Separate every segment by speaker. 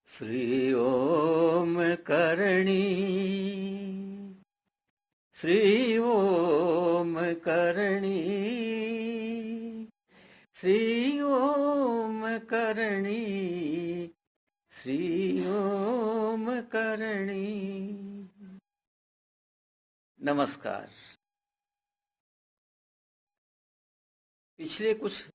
Speaker 1: श्री ओम करणी, श्री ओम करणी, श्री ओम करणी, श्री ओम करणी। नमस्कार। पिछले कुछ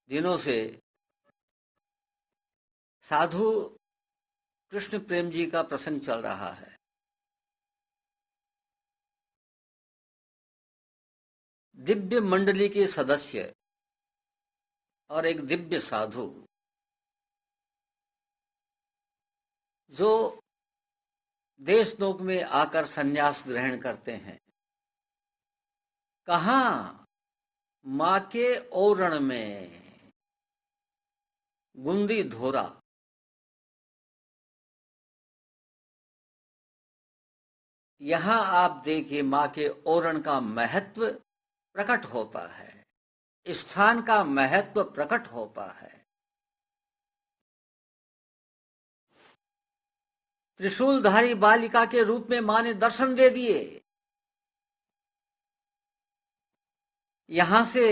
Speaker 1: दिनों से साधु कृष्ण प्रेम जी का प्रसंग चल रहा है। दिव्य मंडली के सदस्य और एक दिव्य साधु जो देश लोक में आकर संन्यास ग्रहण करते हैं, कहाँ माँ के ओरण में गुंदी धोरा। यहाँ आप देखिए माँ के ओरण का महत्व प्रकट होता है, स्थान का महत्व प्रकट होता है। त्रिशूलधारी बालिका के रूप में माँ ने दर्शन दे दिए। यहां से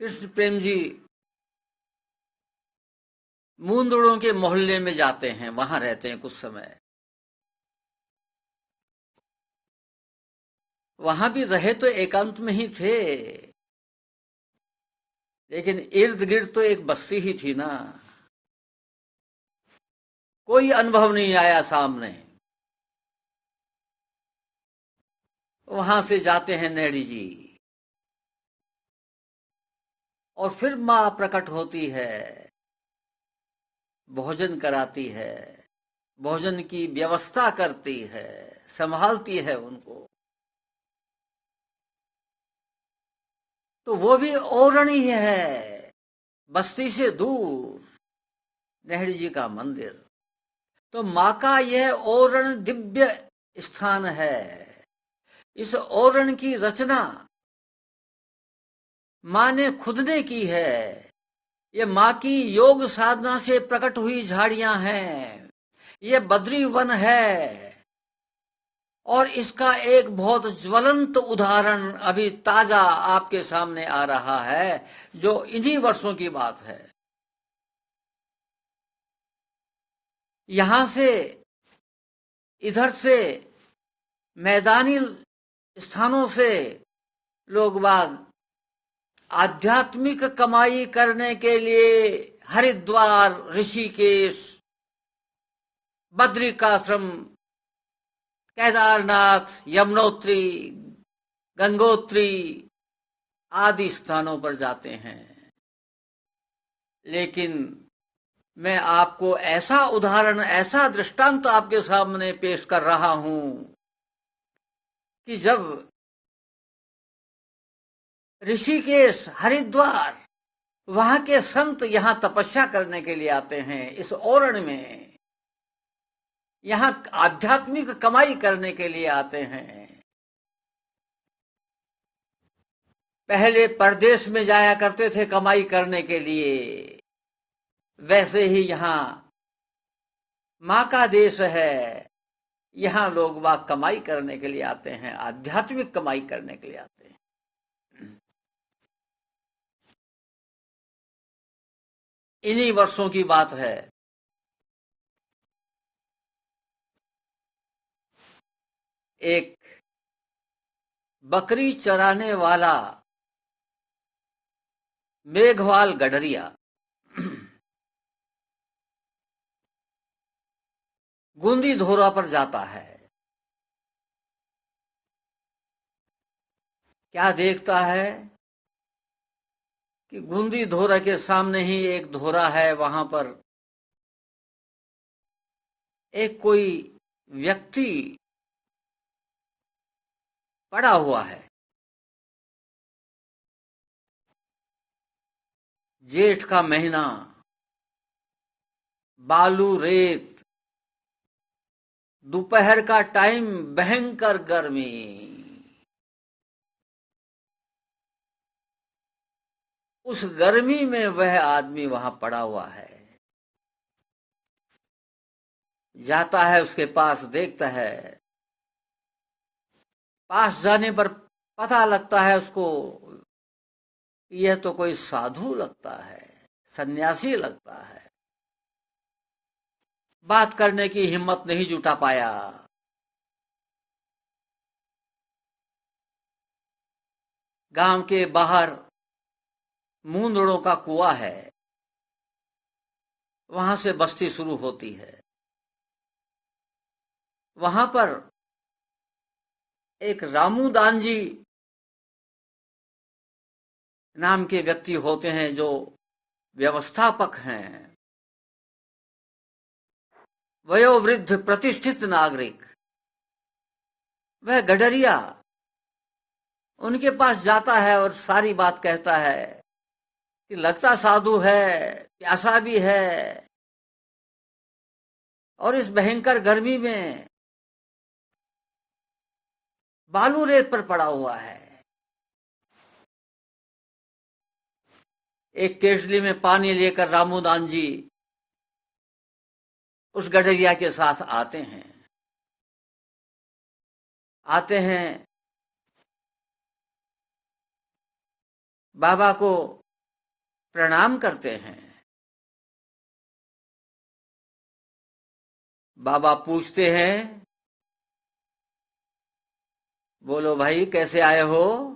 Speaker 1: कृष्ण प्रेम जी मूंदड़ों के मोहल्ले में जाते हैं, वहां रहते हैं कुछ समय। वहां भी रहे तो एकांत में ही थे, लेकिन इर्द गिर्द तो एक बस्ती ही थी ना। कोई अनुभव नहीं आया सामने। वहां से जाते हैं नैडी जी और फिर मां प्रकट होती है, भोजन कराती है, भोजन की व्यवस्था करती है, संभालती है उनको। तो वो भी ओरण ही है, बस्ती से दूर नेहड़ी जी का मंदिर। तो माँ का यह ओरण दिव्य स्थान है। इस ओरण की रचना माँ ने खुद ने की है। ये माँ की योग साधना से प्रकट हुई झाड़ियां हैं। ये बद्री वन है और इसका एक बहुत ज्वलंत उदाहरण अभी ताजा आपके सामने आ रहा है, जो इन्हीं वर्षों की बात है। यहां से इधर से मैदानी स्थानों से लोग बाग आध्यात्मिक कमाई करने के लिए हरिद्वार, ऋषिकेश, बद्रिकाश्रम, केदारनाथ, यमुनोत्री, गंगोत्री आदि स्थानों पर जाते हैं। लेकिन मैं आपको ऐसा उदाहरण, ऐसा दृष्टांत आपके सामने पेश कर रहा हूं कि जब ऋषिकेश, हरिद्वार, वहां के संत यहां तपस्या करने के लिए आते हैं, इस ओरण में यहां आध्यात्मिक कमाई करने के लिए आते हैं। पहले परदेश में जाया करते थे कमाई करने के लिए, वैसे ही यहां मां का देश है। यहां लोग बाग कमाई करने के लिए आते हैं, आध्यात्मिक कमाई करने के लिए आते हैं। इन्हीं वर्षों की बात है। एक बकरी चराने वाला मेघवाल गडरिया गुंदी धोरा पर जाता है। क्या देखता है कि गुंदी धोरा के सामने ही एक धोरा है, वहां पर एक कोई व्यक्ति पड़ा हुआ है। जेठ का महीना, बालू रेत, दोपहर का टाइम, भयंकर गर्मी। उस गर्मी में वह आदमी वहां पड़ा हुआ है। जाता है उसके पास, देखता है। पास जाने पर पता लगता है उसको, यह तो कोई साधु लगता है, सन्यासी लगता है। बात करने की हिम्मत नहीं जुटा पाया। गांव के बाहर मूंदड़ों का कुआं है, वहां से बस्ती शुरू होती है। वहां पर एक रामूदान जी नाम के व्यक्ति होते हैं, जो व्यवस्थापक हैं, वयोवृद्ध प्रतिष्ठित नागरिक। वह गडरिया उनके पास जाता है और सारी बात कहता है कि लगता साधु है, प्यासा भी है, और इस भयंकर गर्मी में बालू रेत पर पड़ा हुआ है। एक केतली में पानी लेकर रामूदान जी उस गडरिया के साथ आते हैं। बाबा को प्रणाम करते हैं। बाबा पूछते हैं, बोलो भाई कैसे आए हो?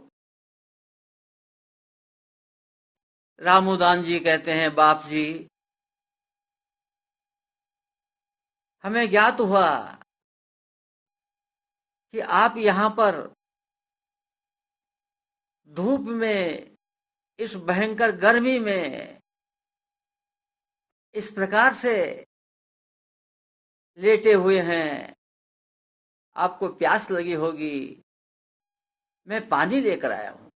Speaker 1: रामूदान जी कहते हैं, बाप जी, हमें ज्ञात हुआ कि आप यहां पर धूप में, इस भयंकर गर्मी में इस प्रकार से लेटे हुए हैं, आपको प्यास लगी होगी, मैं पानी लेकर आया हूं।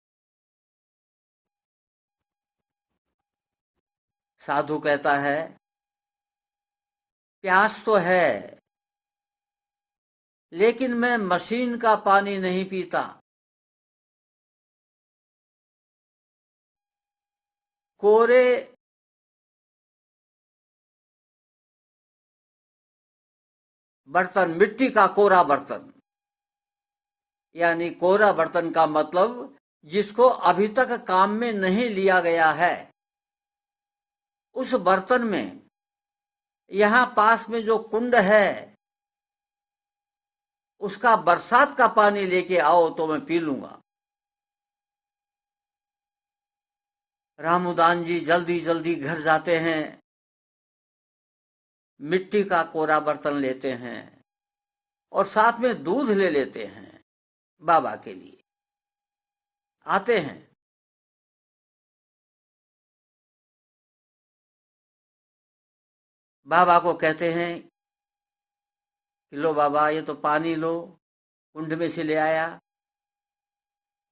Speaker 1: साधु कहता है, प्यास तो है, लेकिन मैं मशीन का पानी नहीं पीता। कोरे बर्तन, मिट्टी का कोरा बर्तन, यानी कोरा बर्तन का मतलब जिसको अभी तक काम में नहीं लिया गया है, उस बर्तन में, यहां पास में जो कुंड है, उसका बरसात का पानी लेके आओ तो मैं पी लूंगा। रामूदान जी जल्दी जल्दी घर जाते हैं, मिट्टी का कोरा बर्तन लेते हैं और साथ में दूध ले लेते हैं। बाबा के लिए आते हैं। बाबा को कहते हैं कि लो बाबा, ये तो पानी लो, कुंड में से ले आया,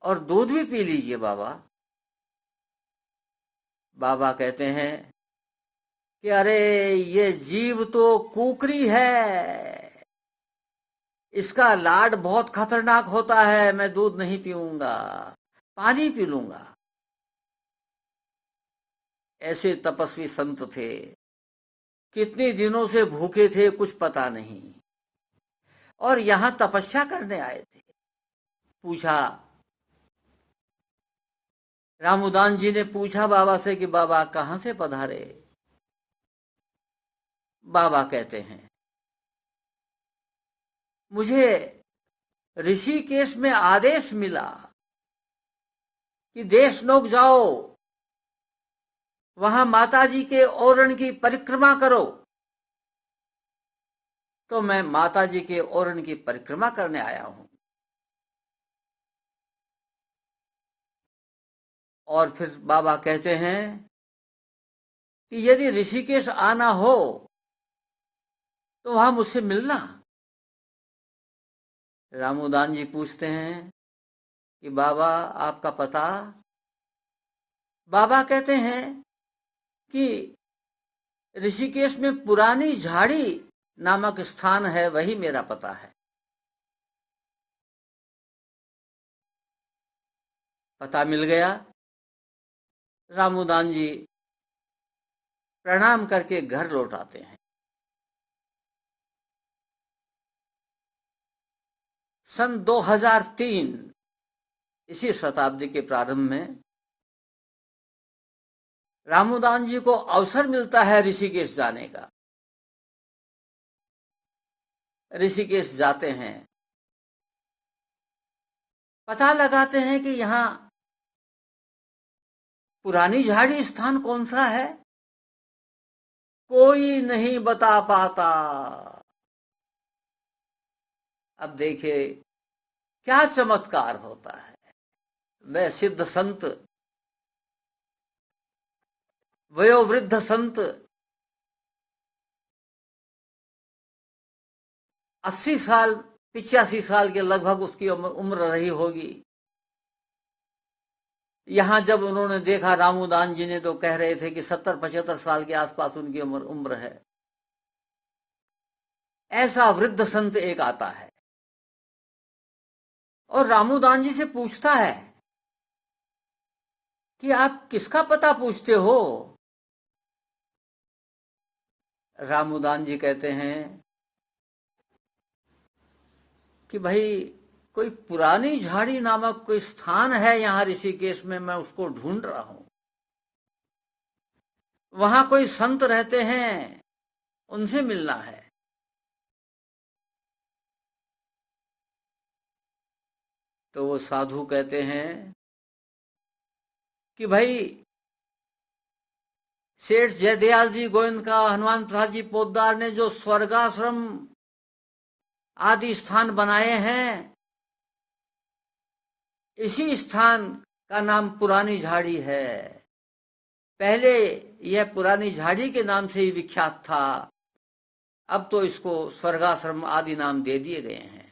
Speaker 1: और दूध भी पी लीजिए बाबा। बाबा कहते हैं कि अरे ये जीव तो कुकरी है, इसका लाड बहुत खतरनाक होता है, मैं दूध नहीं पीऊंगा, पानी पी लूंगा। ऐसे तपस्वी संत थे, कितने दिनों से भूखे थे कुछ पता नहीं, और यहां तपस्या करने आए थे। पूछा, रामूदान जी ने पूछा बाबा से कि बाबा कहां से पधारे? बाबा कहते हैं, मुझे ऋषिकेश में आदेश मिला कि देशनोक जाओ, वहां माताजी के ओरण की परिक्रमा करो। तो मैं माताजी के ओरण की परिक्रमा करने आया हूं। और फिर बाबा कहते हैं कि यदि ऋषिकेश आना हो तो वहां मुझसे मिलना। रामूदान जी पूछते हैं कि बाबा आपका पता? बाबा कहते हैं कि ऋषिकेश में पुरानी झाड़ी नामक स्थान है, वही मेरा पता है। पता मिल गया। रामूदान जी प्रणाम करके घर लौट आते हैं। सन 2003 इसी शताब्दी के प्रारंभ में रामूदान जी को अवसर मिलता है ऋषिकेश जाने का। ऋषिकेश जाते हैं, पता लगाते हैं कि यहाँ पुरानी झाड़ी स्थान कौन सा है, कोई नहीं बता पाता। अब देखिए क्या चमत्कार होता है। वह सिद्ध संत, वयोवृद्ध संत 80 साल 85 साल के लगभग उसकी उम्र रही होगी। यहां जब उन्होंने देखा, रामूदान जी ने तो कह रहे थे कि 70-75 साल के आसपास उनकी उम्र है। ऐसा वृद्ध संत एक आता है और रामूदान जी से पूछता है कि आप किसका पता पूछते हो। रामूदान जी कहते हैं कि भाई कोई पुरानी झाड़ी नामक कोई स्थान है यहाँ ऋषिकेश में, मैं उसको ढूंढ रहा हूं। वहां कोई संत रहते हैं, उनसे मिलना है। तो वो साधु कहते हैं कि भाई सेठ जयदयाल जी गोविंद का, हनुमान प्रसाद जी पोद्दार ने जो स्वर्गाश्रम आदि स्थान बनाए हैं, इसी स्थान का नाम पुरानी झाड़ी है। पहले यह पुरानी झाड़ी के नाम से ही विख्यात था, अब तो इसको स्वर्गाश्रम आदि नाम दे दिए गए हैं।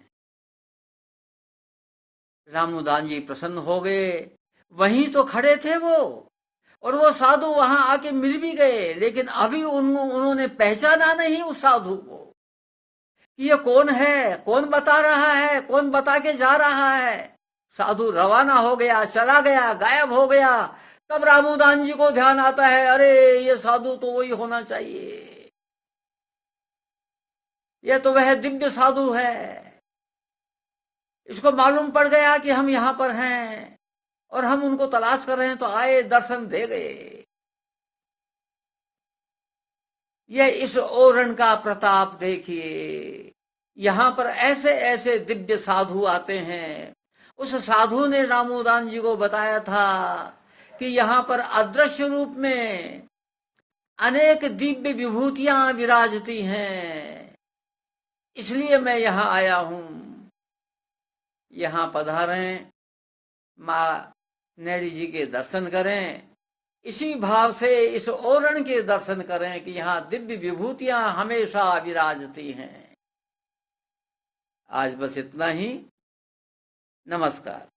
Speaker 1: रामूदान जी प्रसन्न हो गए। वहीं तो खड़े थे वो, और वो साधु वहां आके मिल भी गए, लेकिन अभी उन्होंने पहचाना नहीं उस साधु को कि ये कौन है, कौन बता रहा है, कौन बता के जा रहा है। साधु रवाना हो गया, चला गया, गायब हो गया। तब रामूदान जी को ध्यान आता है, अरे ये साधु तो वही होना चाहिए, ये तो वह दिव्य साधु है। इसको मालूम पड़ गया कि हम यहां पर हैं और हम उनको तलाश कर रहे हैं, तो आए, दर्शन दे गए। यह इस ओरण का प्रताप देखिए। यहां पर ऐसे ऐसे दिव्य साधु आते हैं। उस साधु ने रामूदान जी को बताया था कि यहां पर अदृश्य रूप में अनेक दिव्य विभूतियां विराजती हैं, इसलिए मैं यहां आया हूं। यहां पधारें, माँ नैड़ी जी के दर्शन करें, इसी भाव से इस ओरण के दर्शन करें कि यहाँ दिव्य विभूतियां हमेशा विराजती हैं। आज बस इतना ही। नमस्कार।